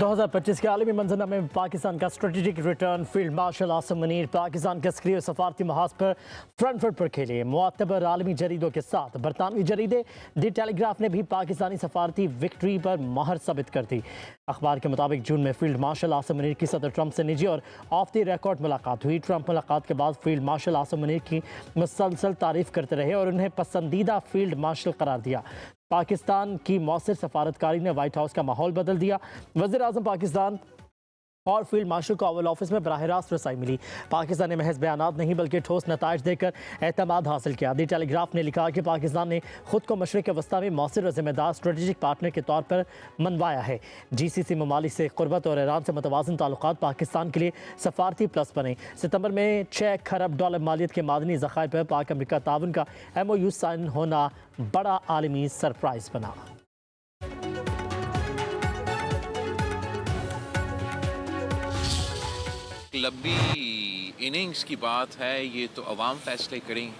2025 के आलमी मंजरनामे में पाकिस्तान का strategic return. Field marshal Asim Munir Pakistan के सक्रिय सफारती महाज पर फ्रंट फुट पर खेले। मुअतबर आलमी जरीदों के साथ बरतानवी जरीदे दी टेलीग्राफ ने भी पाकिस्तानी सफारती विक्ट्री पर मोहर साबित कर दी। अखबार के मुताबिक जून में फील्ड मार्शल आसिम मुनीर की सदर ट्रंप से निजी और ऑफ द रिकॉर्ड मुलाकात हुई। ट्रंप मुलाकात के बाद फील्ड मार्शल आसिम मुनीर की मुसलसल तारीफ करते रहे और उन्हें पसंदीदा फील्ड मार्शल करार दिया। पाकिस्तान की मौसर सफारतकारी ने व्हाइट हाउस का माहौल बदल दिया। वज़ीर आज़म पाकिस्तान और फील्ड मार्शल को ओवल ऑफिस में बराह रास्त रसाई मिली। पाकिस्तान ने महज बयानात नहीं बल्कि ठोस नताइज देकर एतमाद हासिल किया। दी टेलीग्राफ ने लिखा कि पाकिस्तान ने खुद को मशरिक़ वस्ता में मौसर और जिम्मेदार स्ट्रेटेजिक पार्टनर के तौर पर मनवाया है। GCC ममालिक से क़ुर्बत और ईरान से मुतवाज़िन ताल्लुकात पाकिस्तान के लिए सफारती प्लस बने। सितंबर में $6 खरब मालियत के मादनी ज़खायर पर पाक अमरीका ताउन का MOU साइन होना बड़ा आलमी सरप्राइज बना। लंबी इनिंग्स की बात है, ये तो अवाम फैसले करेंगे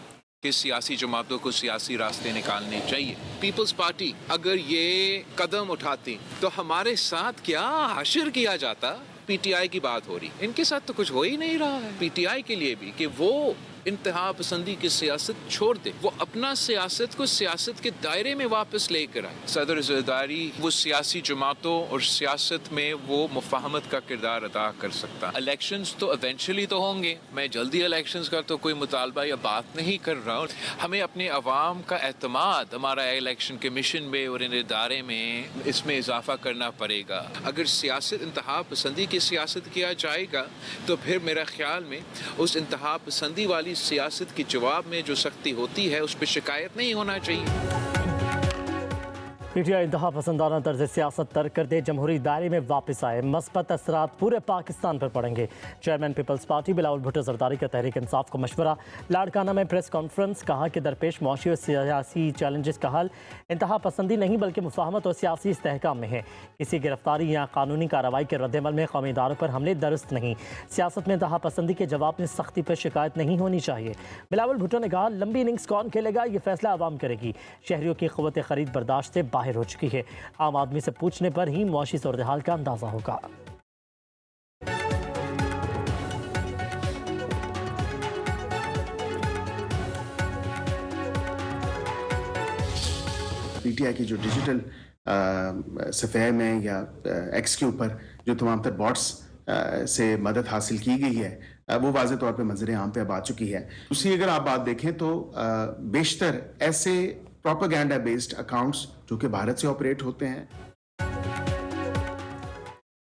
कि सियासी जमातों को सियासी रास्ते निकालने चाहिए। पीपल्स पार्टी अगर ये कदम उठाती तो हमारे साथ क्या हाशिर किया जाता। PTI की बात हो रही, इनके साथ तो कुछ हो ही नहीं रहा है। PTI के लिए भी कि वो इंतहा पसंदी की सियासत छोड़ दे, वो अपना सियासत को सियासत के दायरे में वापस लेकर आए। सदर ज़रदारी वो सियासी जमातों और सियासत में वो मुफाहमत का किरदार अदा कर सकता। इलेक्शंस तो इवेंचुअली तो होंगे, मैं जल्दी इलेक्शंस का तो कोई मुतालबा या बात नहीं कर रहा हूँ। हमें अपने अवाम का एतमाद हमारा इलेक्शन कमीशन में और इन इदारे में इसमें इजाफा करना पड़ेगा। अगर सियासत इंतहा पसंदी की सियासत किया जाएगा तो फिर मेरा ख्याल में उस इंतहा पसंदी वाली सियासत के जवाब में जो सख्ती होती है उस पर शिकायत नहीं होना चाहिए। PTI इंतहा पसंदाना तर्ज सियासत तर्क कर दे, जमहूरी दायरे में वापस आए, मस्बत असरात पूरे पाकिस्तान पर पड़ेंगे। Chairman peoples party Bilawal Bhutto Zardari का तहरीक इंसाफ को मशवरा। लाड़काना में प्रेस कॉन्फ्रेंस, कहा कि दरपेश मुआशी और सियासी चैलेंजेस का हल इंतहा पसंदी नहीं बल्कि मुफाहमत और सियासी इस्तेहकाम में है। किसी गिरफ्तारी या कानूनी कार्रवाई के रद्दमल में कौमी इदारों पर हमले दुरुस्त नहीं। सियासत में इंतहा पसंदी के जवाब में सख्ती पर शिकायत नहीं होनी चाहिए। बिलावल भुट्टो ने कहा, लंबी इनिंग्स कौन खेलेगा ये फैसला आवाम करेगी। शहरियों की क़ुव्वत खरीद बर्दाश्त से बाहर हो चुकी है। आम आदमी से पूछने पर ही मुआशी सूरत-ए-हाल का अंदाजा होगा। PTI की जो डिजिटल सफ़े में या X के ऊपर जो तमाम तर बॉट्स से मदद हासिल की गई है, वो वाज़े तौर पे मंजर आम पे अब आ चुकी है। दूसरी अगर आप बात देखें तो बेशतर ऐसे प्रोपेगेंडा बेस्ड अकाउंट्स जो कि भारत से ऑपरेट होते हैं।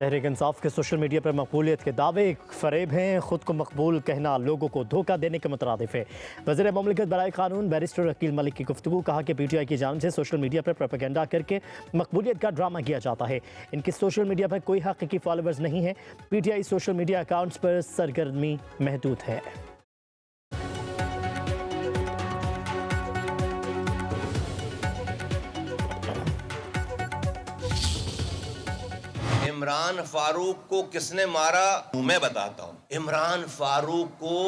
तहरीक इंसाफ के सोशल मीडिया पर मकबूलियत के दावे एक फरेब हैं। खुद को मकबूल कहना लोगों को धोखा देने के मुतरादिफ है। वज़ीर मुमलिकत बराए कानून बैरिस्टर अकील मलिक की गुफ्तगू, कहा कि PTI की जानिब से सोशल मीडिया पर प्रोपेगेंडा करके मकबूलियत का ड्रामा किया जाता है। इनकी सोशल मीडिया पर कोई हकीकी फॉलोअर्स नहीं है। PTI सोशल मीडिया अकाउंट्स पर सरगर्मी महदूद है। इमरान फारूक को किसने मारा, मैं बताता हूँ। इमरान फारूक को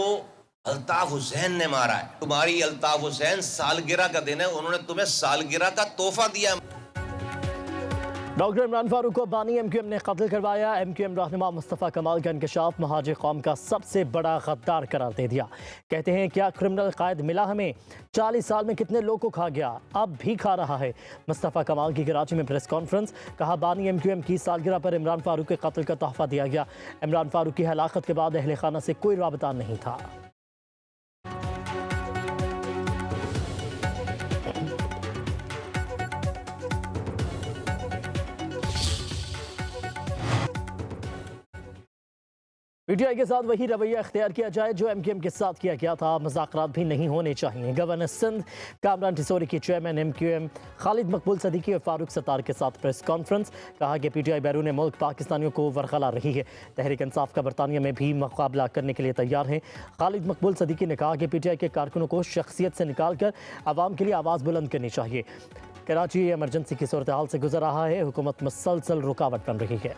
अल्ताफ हुसैन ने मारा है। तुम्हारी अल्ताफ हुसैन सालगिरह का दिन है, उन्होंने तुम्हें सालगिरह का तोहफा दिया। डॉक्टर इमरान फारूक को बानी MQM ने कत्ल करवाया। MQM रहनुमा मुस्तफ़ा कमाल का इंकशाफ महाज कौम का सबसे बड़ा गद्दार करार दे दिया। कहते हैं, क्या क्रिमिनल कायद मिला हमें, 40 साल में कितने लोग को खा गया, अब भी खा रहा है। मुस्तफ़ा कमाल की कराची में प्रेस कॉन्फ्रेंस, कहा बानी MQM की सालगिरह पर इमरान फारूक के कत्ल का तोहफा दिया गया। इमरान फारूक की हलाकत के बाद अहले खाना से कोई राबता नहीं था। PTI के साथ वही रवैया अख्तियार किया जाए जो MQM के साथ किया गया था। मुज़ाकरात भी नहीं होने चाहिए। गवर्नर सिंध कामरान टिसोरी की चेयरमैन MQM खालिद मकबूल सदीकी और फारूक सत्तार के साथ प्रेस कॉन्फ्रेंस, कहा कि PTI बैरून मुल्क पाकिस्तानियों को वरगला रही है। तहरीक इंसाफ का बरतानिया में भी मुकाबला करने के लिए तैयार हैं। खालिद मकबूल सदीकी ने कहा कि PTI के कारकुनों को शख्सियत से निकाल कर आवाम के लिए आवाज़ बुलंद करनी चाहिए। कराची एमरजेंसी की सूरत हाल से गुजर रहा है, हुकूमत मुसलसल रुकावट बन रही है।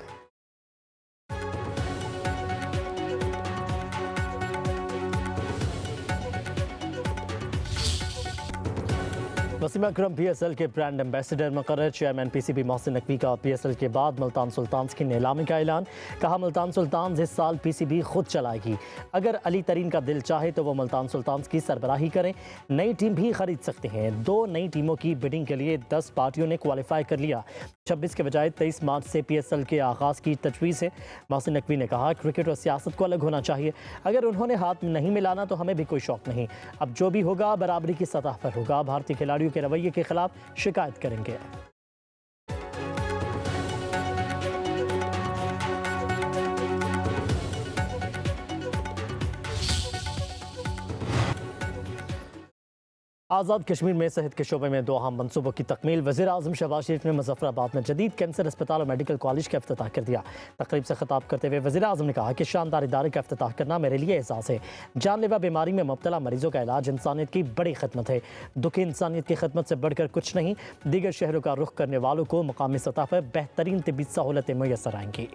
वसीम अकरम PSL के ब्रांड एम्बेसडर मुकर्रर। चेयरमैन PCB मोहसिन नकवी का PSL के बाद मुल्तान सुल्तान्स की नीलामी का ऐलान। कहा मुल्तान सुल्तान्स इस साल PCB खुद चलाएगी। अगर अली तरीन का दिल चाहे तो वो मुल्तान सुल्तान्स की सरबराही करें। नई टीम भी खरीद सकते हैं। 2 नई टीमों की बिडिंग के लिए 10 पार्टियों ने क्वालिफाई कर लिया। 26 के बजाय 23 मार्च से PSL के आगाज़ की तजवीज़ है। मोहसिन नकवी ने कहा क्रिकेट और सियासत को अलग होना चाहिए। अगर उन्होंने हाथ नहीं मिलाना तो हमें भी कोई शौक नहीं। अब जो भी होगा बराबरी की सतह पर होगा। भारतीय खिलाड़ियों के रवैये के खिलाफ शिकायत करेंगे। आज़ाद कश्मीर में सेहत के शोबे में 2 अहम मनसूबों की तकमील। वज़ीर आज़म शहबाज शरीफ ने मुजफ्फराबाद में जदीद कैंसर अस्पताल और मेडिकल कॉलेज का इफ्तिताह कर दिया। तकरीब से खिताब करते हुए वज़ीर आज़म ने कहा कि शानदार इदारे का इफ्तिताह करना मेरे लिए एहसास है। जानलेवा बीमारी में मुब्तला मरीजों का इलाज इंसानियत की बड़ी खिदमत है। दुखी इंसानियत की खिदमत से बढ़कर कुछ नहीं। दीगर शहरों का रुख करने वालों को मकामी सतह पर बेहतरीन तिब्बी सहूलतें मुयस्सर आएंगी।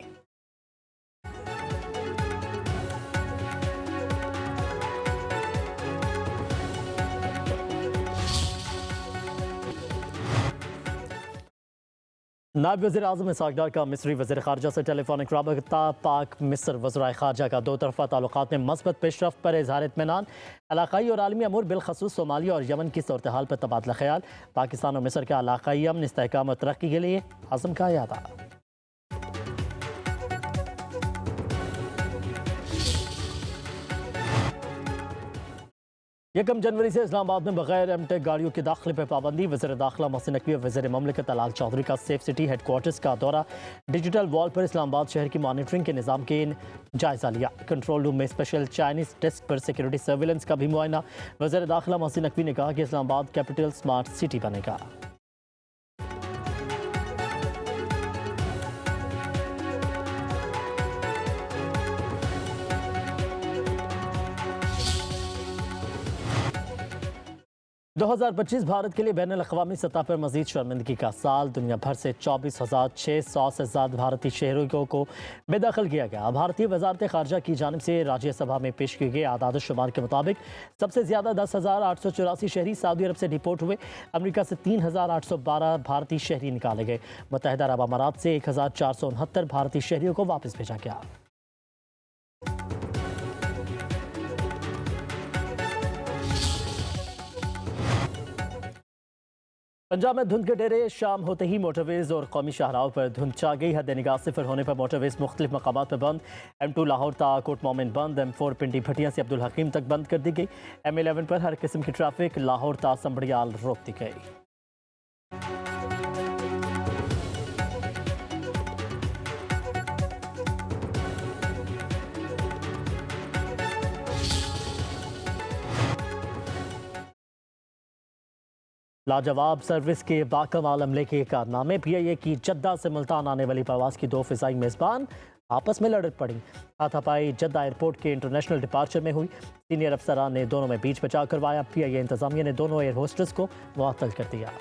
नायब वज़ीर आज़म इसहाक़ डार का मिस्री वज़ीर ख़ारजा से टेलीफोनिक राबता। पाक मिस्र वज़राए ख़ारजा का 2 तरफ़ा ताल्लुक़ात में मस्बत पेशरफ़्त पर इज़हार इत्मीनान। इलाक़ाई और आलमी अमूर बिलख़ुसूस सोमालिया और यमन की सूरत हाल पर तबादला ख़याल। पाकिस्तान और मिस्र का इलाक़ाई अमन, इस्तेहकाम और तरक्की के लिए आज़म का इरादा। 1 जनवरी से इस्लामाबाद में बगैर एमटेक गाड़ियों के दाखिले पर पाबंदी। वज़ीर दाखिला मोहसिन नकवी और वज़ीर ममलिकत अलाल चौधरी का सेफ सिटी हेडक्वार्टर्स का दौरा। डिजिटल वॉल पर इस्लामाबाद शहर की मॉनिटरिंग के निज़ाम के जायज़ा लिया। कंट्रोल रूम में स्पेशल चाइनीज़ डेस्क पर सिक्योरिटी सर्विलेंस का भी मुआयना। वज़ीर दाखिला मोहसिन नकवी ने कहा कि इस्लामाबाद कैपिटल स्मार्ट सिटी बनेगा। दो 2025 भारत के लिए बैनुल अक़वामी सतह पर मज़ीद शर्मिंदगी का साल। दुनिया भर से 24,600 से ज़्यादा भारतीय शहरियों को बेदखल किया गया। भारतीय वज़ारत ख़ारजा की जानिब से राज्यसभा में पेश किए गए आदाद शुमार के मुताबिक सबसे ज़्यादा 10,884 शहरी सऊदी अरब से डिपोर्ट हुए। अमरीका से 3,812 भारतीय शहरी निकाले गए। मुत्तहिदा अरब अमारात से 1,469 भारतीय शहरियों को वापस भेजा गया। पंजाब में धुंध के डेरे। शाम होते ही मोटरवेज और कौमी शाहराहों पर धुंध छा गई। हद निगाह सिफर होने पर मोटरवेज मुख्तलिफ मकामात पर बंद। M2 लाहौर ता कोट मोमिन बंद। M4 पिंडी भटिया से अब्दुल हकीम तक बंद कर दी गई। M11 पर हर किस्म की ट्रैफिक लाहौर ता संबड़ियाल रोक दी गई। लाजवाब सर्विस के बाकमाल अमले के कारनामे। PIA की जद्दा से मुल्तान आने वाली परवाज़ की 2 फ़िज़ाई मेज़बान आपस में लड़ पड़ी। हाथापाई जद्दा एयरपोर्ट के इंटरनेशनल डिपार्चर में हुई। सीनियर अफसरान ने दोनों में बीच बचाव करवाया। PIA इंतज़ामिया ने दोनों एयर होस्टेस को मुअत्तल कर दिया।